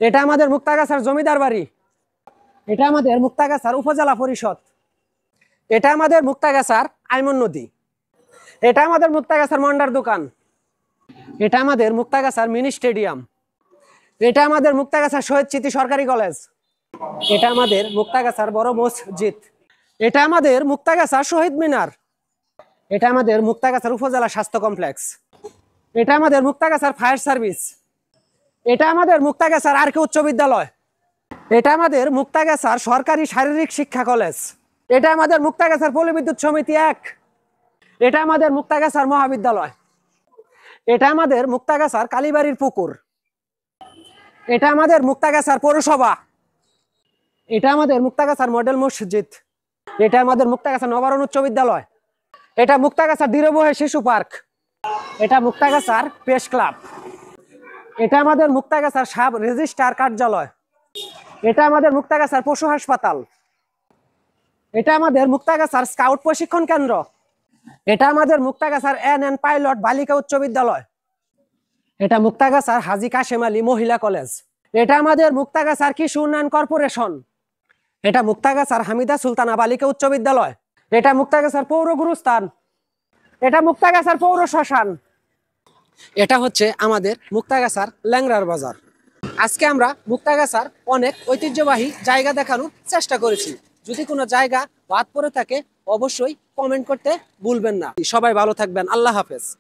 এটা আমাদের মুক্তাগাছার জমিদার বাড়ি। এটা আমাদের মুক্তাগাছার উপজেলা পরিষদ। এটা আমাদের মুক্তাগাছার আইমন নদী। এটা আমাদের মুক্তাগাছার মন্ডার দোকান। এটা আমাদের মুক্তাগাছার মিনি স্টেডিয়াম। এটা আমাদের মুক্তাগাছার শহীদ স্মৃতি সরকারি কলেজ। এটা আমাদের মুক্তাগাছার বড় মসজিদ। এটা আমাদের মুক্তাগাছার শহীদ মিনার। এটা আমাদের মুক্তাগাছার উপজেলা স্বাস্থ্য কমপ্লেক্স। এটা আমাদের মুক্তাগাছার ফায়ার সার্ভিস। এটা আমাদের মুক্তাগাছার আরকে উচ্চ বিদ্যালয়। এটা আমাদের মুক্তাগাছার সরকারি শারীরিক শিক্ষা কলেজ। এটা আমাদের মুক্তাগাছার পল্লী সমিতি 1। এটা আমাদের মুক্তাগাছার মহাবিদ্যালয়। এটা আমাদের মুক্তাগাছার কালীবাড়ির পুকুর। এটা আমাদের মুক্তাগাছার পৌরসভা। এটা আমাদের মুক্তাগাছার মডেল মসজিদ। এটা আমাদের মুক্তাগাছার নবারুণ উচ্চ বিদ্যালয়। এটা মুক্তাগাছার দীর্ঘবহে শিশু পার্ক। এটা মুক্তাগাছার প্রেস ক্লাব। এটা আমাদের মুক্তাগাছার সাব রেজিস্ট্রার কার্যালয়। এটা আমাদের মুক্তাগাছার পশু হাসপাতাল। এটা আমাদের মুক্তাগাছার স্কাউট প্রশিক্ষণ কেন্দ্র। এটা আমাদের মুক্তাগাছার NN পাইলট বালিকা উচ্চ বিদ্যালয়। এটা মুক্তাগাছার হাজী কাশেম আলী মহিলা কলেজ। এটা আমাদের মুক্তাগাছার কৃষি উন্নয়ন কর্পোরেশন। এটা মুক্তাগাছার হামিদা সুলতানা বালিকা উচ্চ বিদ্যালয়। এটা মুক্তাগাছার পৌর গুরুস্থান। এটা মুক্তাগাছার পৌর শ্মশান। এটা হচ্ছে আমাদের মুক্তাগাছার ল্যাংড়ার বাজার। আজকে আমরা মুক্তাগাছার অনেক ঐতিহ্যবাহী জায়গা দেখানোর চেষ্টা করেছি। যদি কোনো জায়গা বাদ পড়ে থাকে অবশ্যই কমেন্ট করতে ভুলবেন না। সবাই ভালো থাকবেন। আল্লাহ হাফেজ।